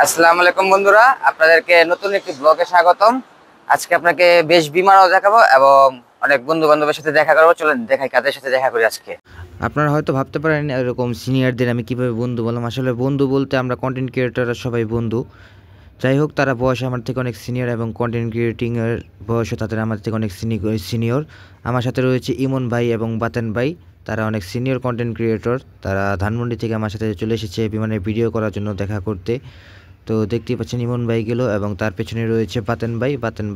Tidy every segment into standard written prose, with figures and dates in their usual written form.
আসসালামু আলাইকুম বন্ধুরা, আপনাদেরকে নতুন একটি ব্লগে স্বাগতম। আজকে আপনাকে বেশ বিমানও দেখাবো এবং অনেক বন্ধু বান্ধবের সাথে দেখা করবো। চলেন দেখাই কাদের সাথে দেখা করি আজকে। আপনারা হয়তো ভাবতে পারেন এরকম সিনিয়রদের আমি কিভাবে বন্ধু বললাম। আসলে বন্ধু বলতে আমরা কন্টেন্ট ক্রিয়েটররা সবাই বন্ধু। যাই হোক, তারা বয়সে আমার থেকে অনেক সিনিয়র এবং কন্টেন্ট ক্রিয়েটিংয়ের বয়সও তাদের আমার থেকে অনেক সিনিয়র। আমার সাথে রয়েছে ইমন ভাই এবং বাতেন ভাই। তারা অনেক সিনিয়র কন্টেন্ট ক্রিয়েটর। তারা ধানমন্ডি থেকে আমার সাথে চলে এসেছে বিমানের ভিডিও করার জন্য দেখা করতে। তো দেখতেই পাচ্ছেন ইমন ভাই গেল এবং তার পেছনে রয়েছে বাতেন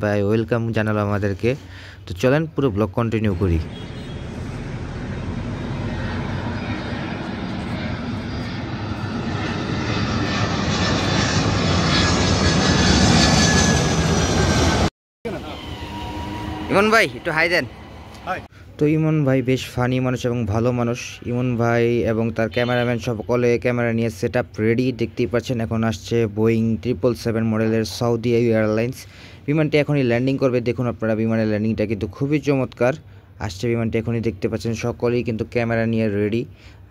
ভাই ওয়েলকাম জানালো আমাদেরকে। তো চলেন পুরো ব্লগ কন্টিনিউ করি। ইমন ভাই একটু হাই দেন। তো ইমন ভাই বেশ ফানি মানুষ এবং ভালো মানুষ। ইমন ভাই এবং তার ক্যামেরাম্যান সকলে ক্যামেরা নিয়ে সেট আপ রেডি। দেখতেই পাচ্ছেন এখন আসছে বোয়িং 777 মডেলের সৌদি এয়ারলাইন্স বিমানটি এখনই ল্যান্ডিং করবে। দেখুন আপনারা বিমানের ল্যান্ডিংটা কিন্তু খুবই চমৎকার আসছে। বিমানটি এখনই দেখতে পাচ্ছেন, সকলেই কিন্তু ক্যামেরা নিয়ে রেডি।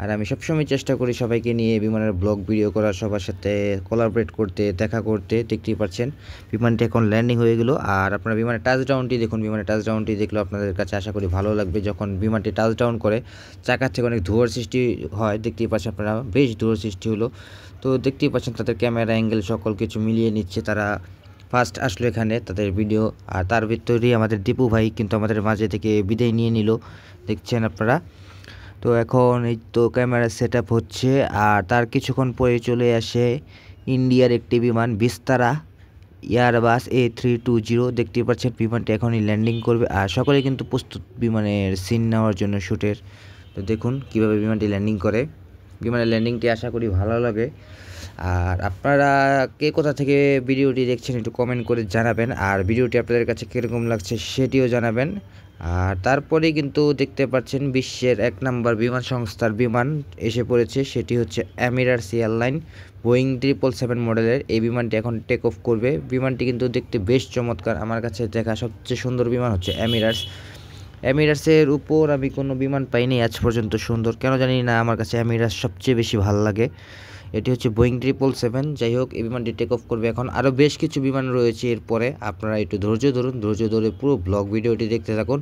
আর আমি সবসময় চেষ্টা করি সবাইকে নিয়ে বিমানের ব্লগ ভিডিও করার, সবার সাথে কোলাবরেট করতে, দেখা করতে। দেখতেই পাচ্ছেন বিমানটি এখন ল্যান্ডিং হয়ে গেল। আর আপনারা বিমানের টাচডাউনটি দেখুন। বিমানের টাচডাউনটি দেখলে আপনাদের কাছে আশা করি ভালো লাগবে। যখন বিমানটি টাচডাউন করে চাকার থেকে অনেক ধোঁয়ার সৃষ্টি হয়। দেখতেই পাচ্ছেন আপনারা বেশ ধোঁয়ার সৃষ্টি হলো। তো দেখতেই পাচ্ছেন তাদের ক্যামেরা অ্যাঙ্গেল সকল কিছু মিলিয়ে নিচ্ছে। তারা ফার্স্ট আসলো এখানে তাদের ভিডিও। আর তার ভিতরেই আমাদের দীপু ভাই কিন্তু আমাদের মাঝে থেকে বিদায় নিয়ে নিল, দেখছেন আপনারা। তো এখন এই তো ক্যামেরা সেট আপ হচ্ছে। আর তার কিছুক্ষণ পরে চলে আসে ইন্ডিয়ার একটি বিমান বিস্তারা এয়ারবাস A320। দেখতে পাচ্ছেন বিমানটি এখনই ল্যান্ডিং করবে। আর সকলে কিন্তু প্রস্তুত বিমানের সিন নেওয়ার জন্য শ্যুটের। তো দেখুন কীভাবে বিমানটি ল্যান্ডিং করে। বিমানের ল্যান্ডিংটি আশা করি ভালো লাগে। আর আপনারা কে কোথা থেকে ভিডিওটি দেখছেন একটু কমেন্ট করে জানাবেন। আর ভিডিওটি আপনাদের কাছে কীরকম লাগছে সেটিও জানাবেন। আর তারপরেই কিন্তু দেখতে পাচ্ছেন বিশ্বের 1 নম্বর বিমান সংস্থার বিমান এসে পড়েছে। সেটি হচ্ছে এমিরেটস এয়ারলাইন বোয়িং 777 মডেলের। এই বিমানটি এখন টেক অফ করবে। বিমানটি কিন্তু দেখতে বেশ চমৎকার। আমার কাছে দেখা সবচেয়ে সুন্দর বিমান হচ্ছে এমিরেটসের উপর আমি কোনো বিমান পাইনি আজ পর্যন্ত সুন্দর, কেন জানি না। আমার কাছে এমিরেটস সবচেয়ে বেশি ভালো লাগে। এটি হচ্ছে বোয়িং 777। যাই হোক, এই বিমানটি টেক অফ করবে এখন। আরও বেশ কিছু বিমান রয়েছে এরপরে। আপনারা একটু ধৈর্য ধরে পুরো ব্লগ ভিডিওটি দেখতে থাকুন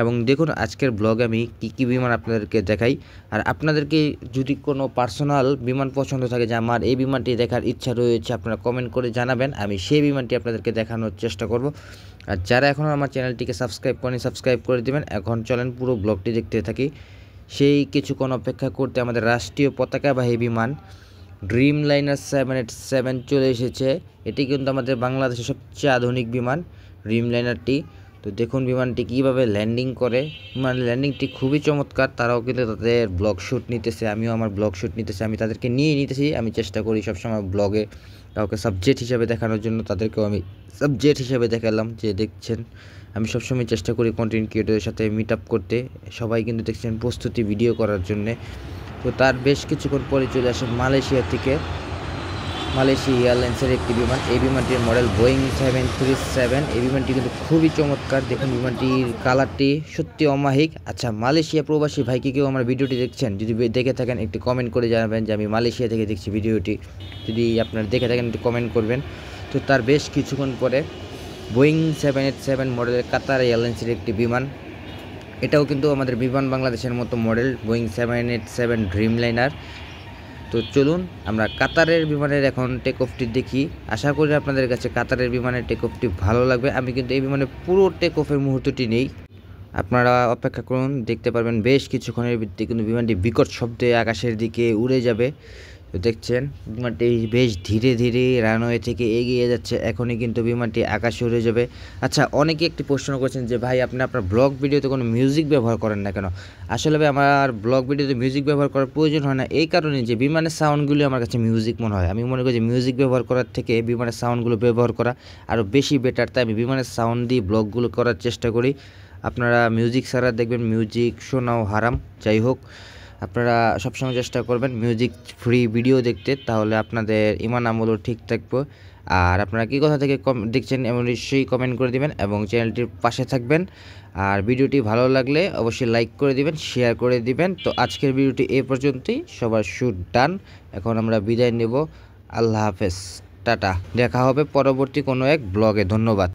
এবং দেখুন আজকের ব্লগে আমি কী বিমান আপনাদেরকে দেখাই। আর আপনাদেরকে যদি কোনো পার্সোনাল বিমান পছন্দ থাকে যে আমার এই বিমানটি দেখার ইচ্ছা রয়েছে, আপনারা কমেন্ট করে জানাবেন, আমি সেই বিমানটি আপনাদেরকে দেখানোর চেষ্টা করব। আর যারা এখনও আমার চ্যানেলটিকে সাবস্ক্রাইব করেনি সাবস্ক্রাইব করে দেবেন। এখন চলেন পুরো ব্লগটি দেখতে থাকি। সেই কিছুক্ষণ অপেক্ষা করতে আমাদের রাষ্ট্রীয় পতাকাবাহী বিমান ড্রিমলাইনার 787 চলে এসেছে। এটি কিন্তু আমাদের বাংলাদেশের সবচেয়ে আধুনিক বিমান ড্রিমলাইনারটি। তো দেখুন বিমানটি কীভাবে ল্যান্ডিং করে। বিমানের ল্যান্ডিংটি খুবই চমৎকার। তারাও কিন্তু তাদের ব্লগ শ্যুট নিতেছে, আমিও আমার ব্লগ শ্যুট নিতেছি। আমি তাদেরকে নিয়ে নিতেছি। আমি চেষ্টা করি সবসময় ব্লগে কাউকে সাবজেক্ট হিসেবে দেখানোর জন্য, তাদেরকেও আমি সাবজেক্ট হিসেবে দেখালাম যে দেখছেন। আমি সবসময় চেষ্টা করি কন্টেন্ট ক্রিয়েটরের সাথে মিট আপ করতে। সবাই কিন্তু দেখছেন প্রস্তুতি ভিডিও করার জন্যে। তো তার বেশ কিছুক্ষণ পরে চলে আসে মালয়েশিয়া এয়ারলাইন্সের একটি বিমান। এই বিমানটির মডেল বোয়িং 737। এই বিমানটি কিন্তু খুবই চমৎকার। দেখুন বিমানটির কালারটি সত্যি অমায়িক। আচ্ছা, মালয়েশিয়া প্রবাসী ভাইকে কেউ আমার ভিডিওটি দেখছেন, যদি দেখে থাকেন একটি কমেন্ট করে জানাবেন যে আমি মালয়েশিয়া থেকে দেখছি ভিডিওটি। যদি আপনারা দেখে থাকেন একটু কমেন্ট করবেন। তো তার বেশ কিছুক্ষণ পরে বোয়িং 787 মডেলের কাতার এয়ারলাইন্সের একটি বিমান। এটাও কিন্তু আমাদের বিমান বাংলাদেশের মতো মডেল বোয়িং 787 ড্রিমলাইনার। তো চলুন আমরা কাতারের বিমানের এখন টেক অফটি দেখি। আশা করি আপনাদের কাছে কাতারের বিমানের টেক অফটি ভালো লাগবে। আমি কিন্তু এই বিমানের পুরো টেক অফের মুহূর্তটি নেই, আপনারা অপেক্ষা করুন, দেখতে পারবেন। বেশ কিছুক্ষণের ভিত্তি কিন্তু বিমানটি বিকট শব্দে আকাশের দিকে উড়ে যাবে। তো দেখছেন বিমানটি বেশ ধীরে ধীরে রানওয়ে থেকে এগিয়ে যাচ্ছে। এখনই কিন্তু বিমানটি আকাশে উড়ে যাবে। আচ্ছা, অনেকে একটি প্রশ্ন করেছেন যে ভাই আপনি আপনার ব্লগ ভিডিওতে কোনো মিউজিক ব্যবহার করেন না কেন? আসলে ভাই আমার ব্লগ ভিডিওতে মিউজিক ব্যবহার করার প্রয়োজন হয় না এই কারণে যে বিমানের সাউন্ডগুলি আমার কাছে মিউজিক মনে হয়। আমি মনে করি যে মিউজিক ব্যবহার করার থেকে বিমানের সাউন্ডগুলো ব্যবহার করা আরও বেশি বেটার। তাই আমি বিমানের সাউন্ড দিয়ে ব্লগগুলো করার চেষ্টা করি। আপনারা মিউজিক ছাড়া দেখবেন মিউজিক শোনাও হারাম। যাই হোক, আপনারা সবসময় চেষ্টা করবেন মিউজিক ফ্রি ভিডিও দেখতে, তাহলে আপনাদের ইমান আমলও ঠিক থাকবে। আর আপনারা কী কোথা থেকে দেখছেন এমন নিশ্চয়ই কমেন্ট করে দিবেন এবং চ্যানেলটির পাশে থাকবেন। আর ভিডিওটি ভালো লাগলে অবশ্যই লাইক করে দিবেন, শেয়ার করে দিবেন। তো আজকের ভিডিওটি এ পর্যন্তই। সবার শুট ডান। এখন আমরা বিদায় নেব। আল্লাহ হাফেজ। টাটা, দেখা হবে পরবর্তী কোনো এক ব্লগে। ধন্যবাদ।